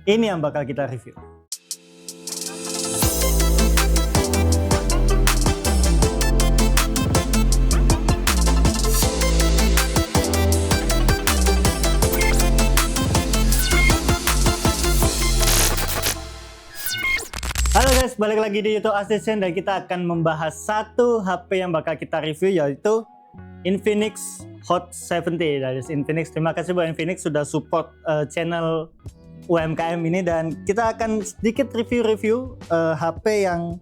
Ini yang bakal kita review. Halo guys, balik lagi di YouTube Assistant dan kita akan membahas satu HP yang bakal kita review, yaitu Infinix Hot 70 dari Infinix. Terima kasih buat Infinix sudah support channel UMKM ini, dan kita akan sedikit review HP yang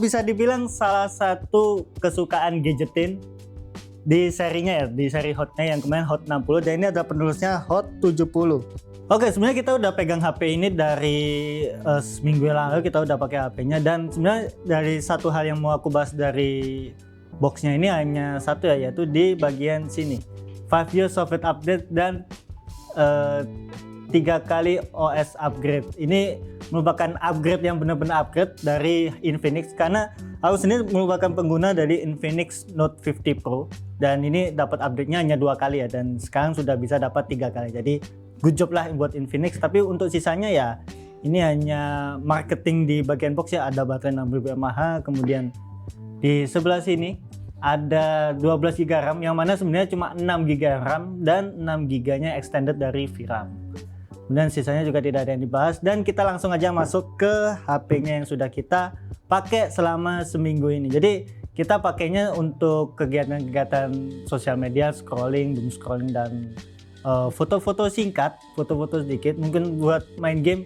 bisa dibilang salah satu kesukaan gadgetin di serinya ya, di seri Hotnya yang kemarin Hot 60, dan ini ada penerusnya Hot 70. Oke, sebenarnya kita udah pegang HP ini dari seminggu yang lalu, kita udah pakai HP-nya, dan sebenarnya dari satu hal yang mau aku bahas dari boxnya ini hanya satu ya, yaitu di bagian sini 5 years software update dan 3 kali OS upgrade. Ini merupakan upgrade yang benar-benar upgrade dari Infinix, karena aku sendiri merupakan pengguna dari Infinix Note 50 Pro, dan ini dapat update-nya hanya 2 kali ya, dan sekarang sudah bisa dapat 3 kali. Jadi good job lah buat Infinix. Tapi untuk sisanya ya ini hanya marketing di bagian box ya. Ada baterai 6000 mAh, kemudian di sebelah sini ada 12 GB RAM, yang mana sebenarnya cuma 6 GB RAM dan 6 GB nya extended dari VRAM. Kemudian sisanya juga tidak ada yang dibahas, dan kita langsung aja masuk ke HP-nya yang sudah kita pakai selama seminggu ini. Jadi kita pakainya untuk kegiatan-kegiatan sosial media, scrolling, doom scrolling, dan foto-foto singkat, foto-foto sedikit, mungkin buat main game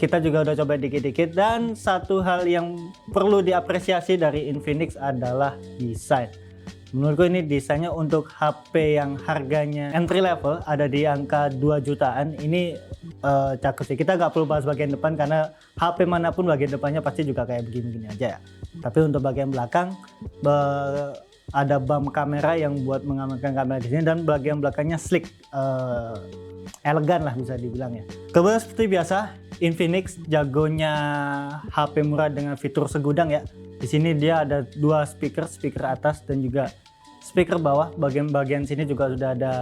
kita juga udah coba dikit-dikit. Dan satu hal yang perlu diapresiasi dari Infinix adalah desain. Menurutku ini desainnya untuk HP yang harganya entry level ada di angka 2 jutaan ini cakep sih. Kita nggak perlu bahas bagian depan karena HP manapun bagian depannya pasti juga kayak begini-begini aja ya. Tapi untuk bagian belakang ada bump kamera yang buat mengamankan kamera di sini, dan bagian belakangnya sleek, elegan lah bisa dibilang ya. Kemudian seperti biasa, Infinix jagonya HP murah dengan fitur segudang ya. Di sini dia ada 2 speaker atas dan juga speaker bawah. Bagian sini juga sudah ada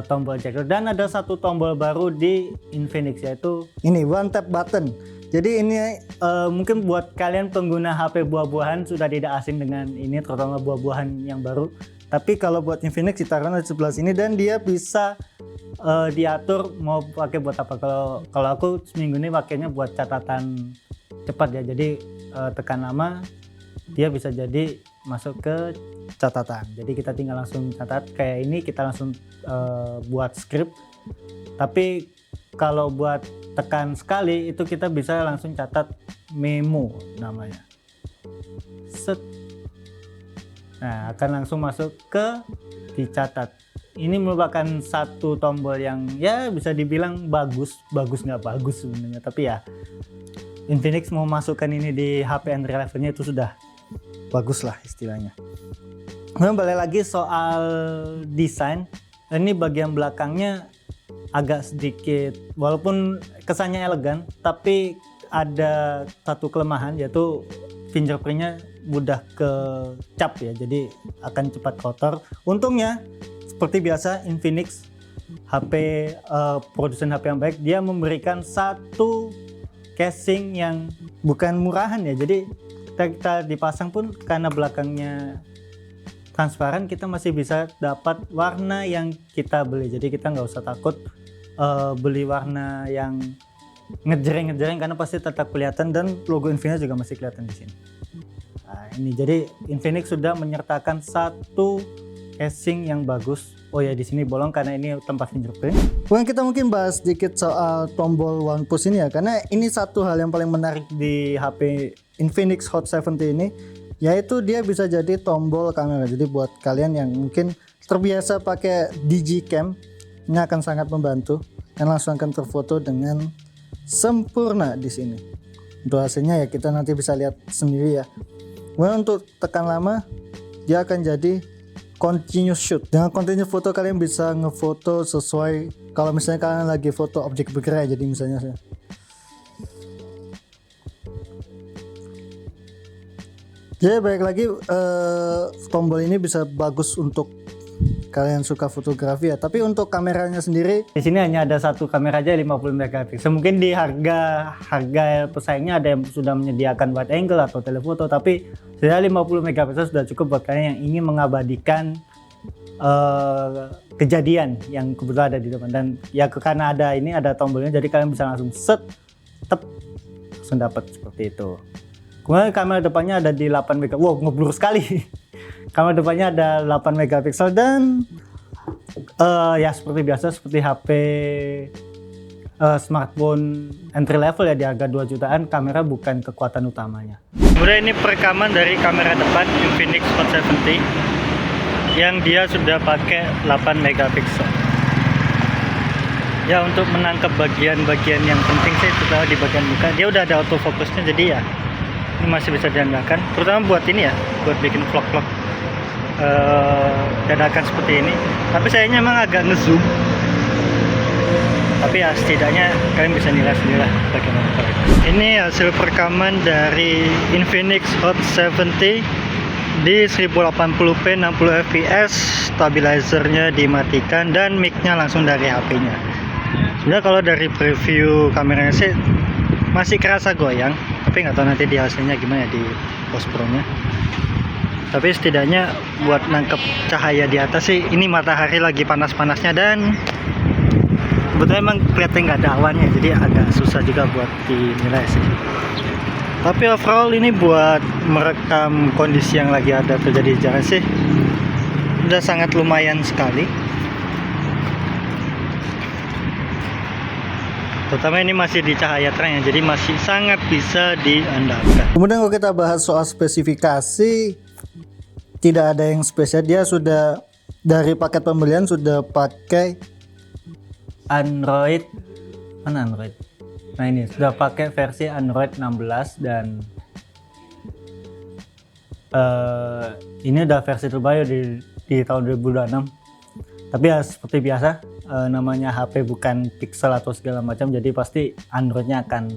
tombol jack, dan ada satu tombol baru di Infinix, yaitu ini one tap button. Jadi ini mungkin buat kalian pengguna HP buah-buahan sudah tidak asing dengan ini, terutama buah-buahan yang baru. Tapi kalau buat Infinix ditaruh di sebelah sini, dan dia bisa diatur mau pakai buat apa. Kalau aku seminggu ini pakainya buat catatan cepat ya. Jadi tekan nama, dia bisa jadi masuk ke catatan. Jadi kita tinggal langsung catat kayak ini, kita langsung buat script. Tapi kalau buat tekan sekali itu kita bisa langsung catat memo namanya. Set. Nah, akan langsung masuk ke dicatat. Ini merupakan satu tombol yang ya bisa dibilang bagus nggak bagus sebenarnya, tapi ya Infinix mau masukkan ini di HP entry levelnya itu sudah bagus lah istilahnya. Kemudian balik lagi soal desain, ini bagian belakangnya agak sedikit, walaupun kesannya elegan, tapi ada satu kelemahan, yaitu fingerprintnya mudah kecap ya, jadi akan cepat kotor. Untungnya seperti biasa Infinix HP produsen HP yang baik, dia memberikan satu casing yang bukan murahan ya, jadi kita dipasang pun karena belakangnya transparan, kita masih bisa dapat warna yang kita beli. Jadi kita nggak usah takut beli warna yang ngejreng karena pasti tetap kelihatan, dan logo Infinix juga masih kelihatan di sini. Nah, ini jadi Infinix sudah menyertakan satu casing yang bagus. Oh ya, di sini bolong karena ini tempat fingerprint. Kemudian kita mungkin bahas sedikit soal tombol one push ini ya, karena ini satu hal yang paling menarik di HP Infinix Hot 70 ini, yaitu dia bisa jadi tombol kamera. Jadi buat kalian yang mungkin terbiasa pakai digicam, ini akan sangat membantu dan langsung akan terfoto dengan sempurna di sini. Untuk hasilnya ya kita nanti bisa lihat sendiri ya. Kemudian untuk tekan lama, dia akan jadi continuous shoot. Dengan continuous foto kalian bisa ngefoto sesuai, kalau misalnya kalian lagi foto objek bergerak, jadi misalnya jadi baik lagi tombol ini bisa bagus untuk kalian suka fotografi ya. Tapi untuk kameranya sendiri di sini hanya ada satu kamera aja 50 megapiksel. Mungkin di harga pesaingnya ada yang sudah menyediakan wide angle atau telefoto, tapi sudah 50 megapiksel sudah cukup buat kalian yang ingin mengabadikan kejadian yang kebetulan ada di depan. Dan ya karena ada tombolnya, jadi kalian bisa langsung set tep langsung dapat seperti itu. Kemudian kamera depannya ada di 8 megapiksel. Wow, ngeblur sekali. Kamera depannya ada 8 megapiksel dan ya seperti biasa, seperti HP smartphone entry level ya, di harga 2 jutaan, kamera bukan kekuatan utamanya. Kemudian ini perekaman dari kamera depan Infinix Hot 70 yang dia sudah pakai 8 megapiksel. Ya, untuk menangkap bagian-bagian yang penting sih terutama di bagian muka, dia udah ada autofocusnya, jadi ya ini masih bisa diandalkan, terutama buat ini ya, buat bikin vlog-vlog dadakan seperti ini. Tapi sayangnya emang agak ngezoom, tapi ya setidaknya kalian bisa nilai sendiri lah bagaimana kualitas. Ini hasil perekaman dari Infinix Hot 70 di 1080p 60 fps, stabilizernya dimatikan dan mic-nya langsung dari HP-nya. Sebenarnya kalau dari preview kameranya sih masih kerasa goyang, tapi nggak tahu nanti di hasilnya gimana di post pro-nya. Tapi setidaknya buat nangkep cahaya di atas sih, ini matahari lagi panas-panasnya dan sebetulnya emang kelihatan nggak ada awannya, jadi agak susah juga buat dinilai sih. Tapi overall ini buat merekam kondisi yang lagi ada terjadi di jalan sih udah sangat lumayan sekali. Terutama ini masih di cahaya terang ya, jadi masih sangat bisa diandalkan. Kemudian kalau kita bahas soal spesifikasi, tidak ada yang spesial. Dia sudah dari paket pembelian sudah pakai Android. Mana Android? Nah, ini sudah pakai versi Android 16 dan ini udah versi terbaru di tahun 2026. Tapi ya seperti biasa, namanya HP bukan Pixel atau segala macam, jadi pasti Androidnya akan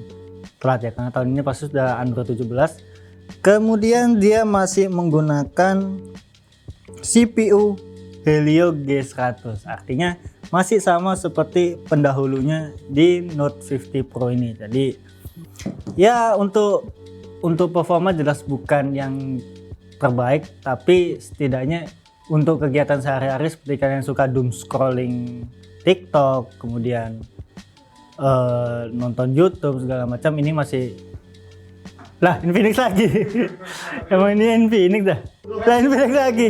telat ya, karena tahun ini pasti sudah Android 17. Kemudian dia masih menggunakan CPU Helio G100, artinya masih sama seperti pendahulunya di Note 50 Pro ini. Jadi ya untuk performa jelas bukan yang terbaik, tapi setidaknya untuk kegiatan sehari-hari seperti kalian suka doom scrolling TikTok, kemudian nonton YouTube segala macam, ini masih lah Infinix lagi. Emang ini Infinix dah. Lah Infinix lagi.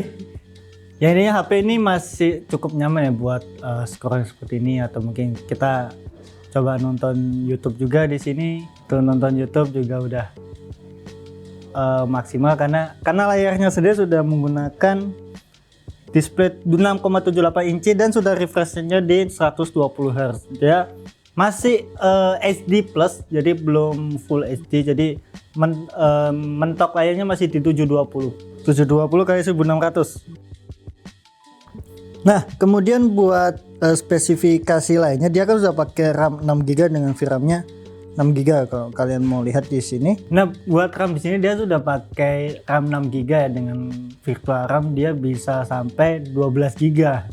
Ya intinya HP ini masih cukup nyaman ya buat scrolling seperti ini, atau mungkin kita coba nonton YouTube juga di sini. Tuh nonton YouTube juga udah maksimal karena layarnya sendiri sudah menggunakan display 6,78 inci dan sudah refresh rate-nya di 120 Hz. Ya masih HD plus, jadi belum full HD, jadi mentok layarnya masih di 720 kali 1600. Nah, kemudian buat spesifikasi lainnya, dia kan sudah pakai RAM 6GB dengan VRAM-nya 6GB kalau kalian mau lihat di sini. Nah, buat RAM di sini dia sudah pakai RAM 6GB ya, dengan virtual RAM dia bisa sampai 12GB.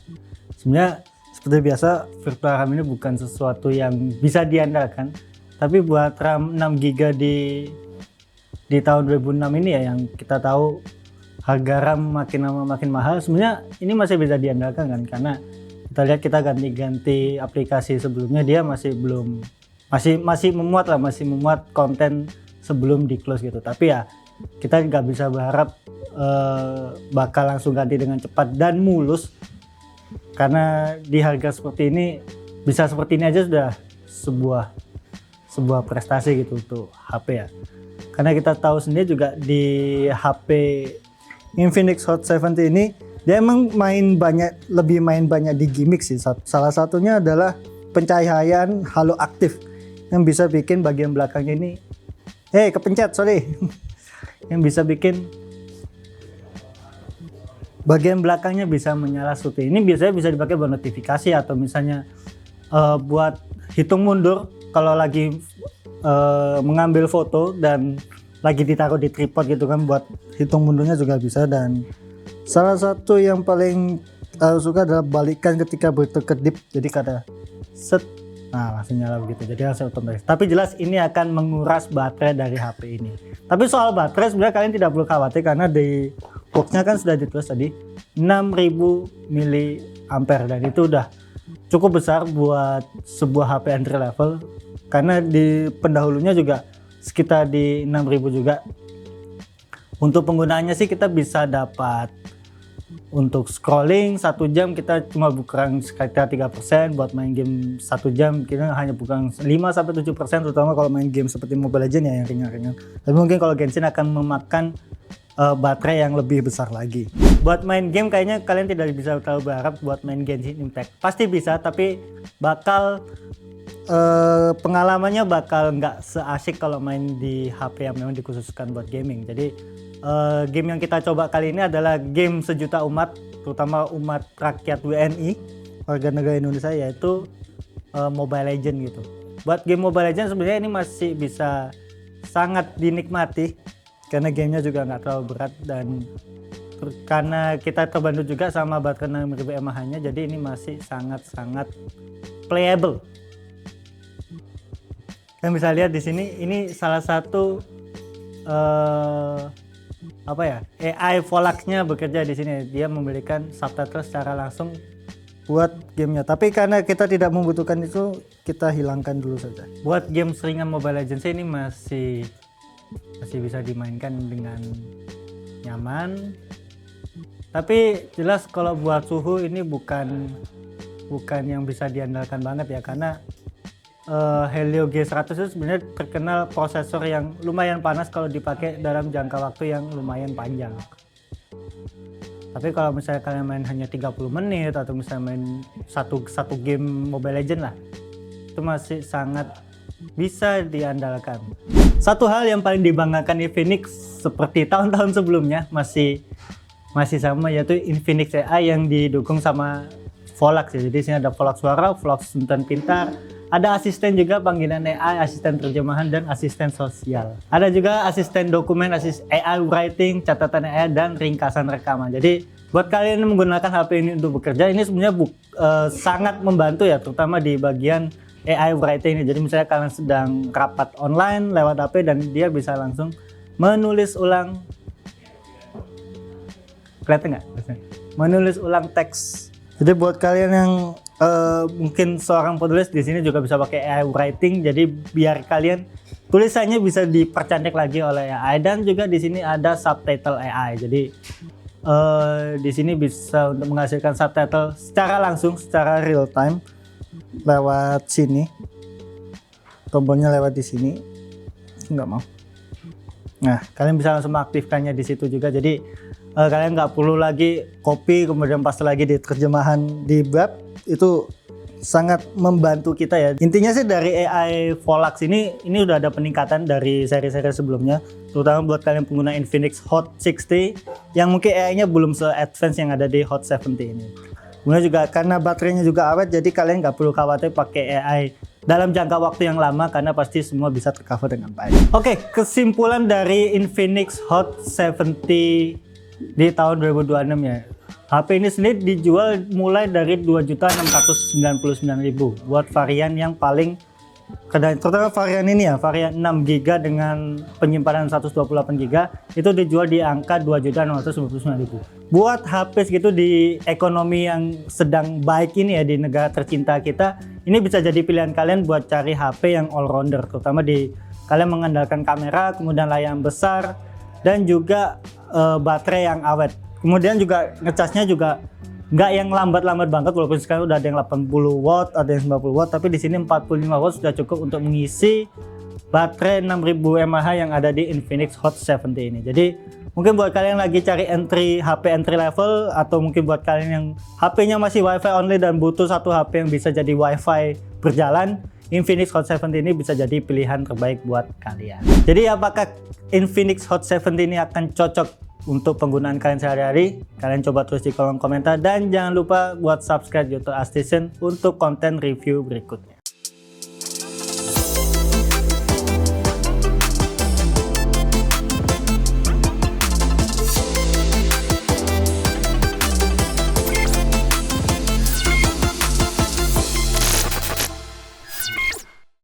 Sebenarnya seperti biasa virtual RAM ini bukan sesuatu yang bisa diandalkan, tapi buat RAM 6GB di tahun 2006 ini ya, yang kita tahu harga RAM makin lama makin mahal, sebenarnya ini masih bisa diandalkan kan, karena kita lihat kita ganti-ganti aplikasi sebelumnya dia masih memuat konten sebelum di close gitu. Tapi ya kita nggak bisa berharap bakal langsung ganti dengan cepat dan mulus, karena di harga seperti ini bisa seperti ini aja sudah sebuah prestasi gitu untuk HP ya. Karena kita tahu sendiri juga di HP Infinix Hot 70 ini dia emang lebih main banyak di gimmick sih. Salah satunya adalah pencahayaan halo aktif yang bisa bikin bagian belakangnya ini kepencet yang bisa bikin bagian belakangnya bisa menyala seperti ini. Biasanya bisa dipakai buat notifikasi atau misalnya buat hitung mundur kalau lagi mengambil foto dan lagi ditaruh di tripod gitu kan, buat hitung mundurnya juga bisa. Dan salah satu yang paling suka adalah balikan ketika berkedip, jadi kada set, nah langsung nyala begitu, jadi langsung otomatis. Tapi jelas ini akan menguras baterai dari HP ini. Tapi soal baterai sebenarnya kalian tidak perlu khawatir, karena di boxnya kan sudah ditulis tadi 6000 mAh, dan itu udah cukup besar buat sebuah HP entry level, karena di pendahulunya juga sekitar di 6000 juga. Untuk penggunaannya sih kita bisa dapat untuk scrolling 1 jam kita cuma kurang sekitar 3%, buat main game 1 jam kita hanya kurang 5-7%, terutama kalau main game seperti Mobile Legends ya yang ringan-ringan. Tapi mungkin kalau Genshin akan memakan baterai yang lebih besar lagi. Buat main game kayaknya kalian tidak bisa terlalu berharap buat main Genshin Impact. Pasti bisa, tapi bakal pengalamannya bakal nggak seasik kalau main di HP yang memang dikhususkan buat gaming. Jadi game yang kita coba kali ini adalah game sejuta umat, terutama umat rakyat WNI, warga negara Indonesia, yaitu Mobile Legends gitu. Buat game Mobile Legends sebenarnya ini masih bisa sangat dinikmati, karena gamenya juga nggak terlalu berat, dan karena kita terbantu juga sama baterai 6000 mAh-nya, jadi ini masih sangat-sangat playable. Kalian bisa lihat di sini, ini salah satu AI Volax-nya bekerja di sini. Dia memberikan subtitle secara langsung buat gamenya. Tapi karena kita tidak membutuhkan itu, kita hilangkan dulu saja. Buat game seringan Mobile Legends ini masih bisa dimainkan dengan nyaman. Tapi jelas kalau buat suhu ini bukan yang bisa diandalkan banget ya, karena Helio G100 itu sebenarnya terkenal prosesor yang lumayan panas kalau dipakai dalam jangka waktu yang lumayan panjang. Tapi kalau misalnya kalian main hanya 30 menit atau misalnya main satu game Mobile Legends lah, itu masih sangat bisa diandalkan. Satu hal yang paling dibanggakan Infinix seperti tahun-tahun sebelumnya masih sama, yaitu Infinix AI yang didukung sama Volax ya. Jadi sini ada Volax suara, Volax intan pintar, ada asisten juga panggilan AI, asisten terjemahan, dan asisten sosial. Ada juga asisten dokumen, AI writing, catatan AI, dan ringkasan rekaman. Jadi buat kalian yang menggunakan HP ini untuk bekerja, ini sebenarnya sangat membantu ya, terutama di bagian AI writing ini. Jadi misalnya kalian sedang rapat online lewat HP dan dia bisa langsung menulis ulang, kelihatan nggak? Menulis ulang teks. Jadi buat kalian yang mungkin seorang penulis, di sini juga bisa pakai AI writing. Jadi biar kalian tulisannya bisa dipercantik lagi oleh AI, dan juga di sini ada subtitle AI. Jadi di sini bisa untuk menghasilkan subtitle secara langsung, secara real time lewat sini. Tombolnya lewat di sini. Nggak mau. Nah, kalian bisa langsung mengaktifkannya di situ juga. Jadi kalian nggak perlu lagi copy kemudian paste lagi di terjemahan di web. Itu sangat membantu kita ya. Intinya sih dari AI Volax ini udah ada peningkatan dari seri-seri sebelumnya, terutama buat kalian pengguna Infinix Hot 60 yang mungkin AI-nya belum se-advance yang ada di Hot 70 ini. Kemudian juga karena baterainya juga awet, jadi kalian nggak perlu khawatir pakai AI dalam jangka waktu yang lama, karena pasti semua bisa tercover dengan baik. Oke, kesimpulan dari Infinix Hot 70 di tahun 2026 ya. HP ini sendiri dijual mulai dari 2.699.000 buat varian yang paling, terutama varian ini ya, varian 6GB dengan penyimpanan 128GB itu dijual di angka 2.699.000. Buat HP segitu di ekonomi yang sedang baik ini ya, di negara tercinta kita, ini bisa jadi pilihan kalian buat cari HP yang all rounder, terutama di kalian mengandalkan kamera, kemudian layar besar, dan juga baterai yang awet. Kemudian juga ngecasnya juga nggak yang lambat-lambat banget, walaupun sekarang udah ada yang 80 watt, ada yang 90 watt, tapi di sini 45 watt sudah cukup untuk mengisi baterai 6000 mAh yang ada di Infinix Hot 70 ini. Jadi mungkin buat kalian yang lagi cari HP entry level, atau mungkin buat kalian yang HP-nya masih WiFi only dan butuh satu HP yang bisa jadi WiFi berjalan, Infinix Hot 70 ini bisa jadi pilihan terbaik buat kalian. Jadi apakah Infinix Hot 70 ini akan cocok untuk penggunaan kalian sehari-hari? Kalian coba tulis di kolom komentar, dan jangan lupa buat subscribe YouTube AskStation untuk konten review berikutnya.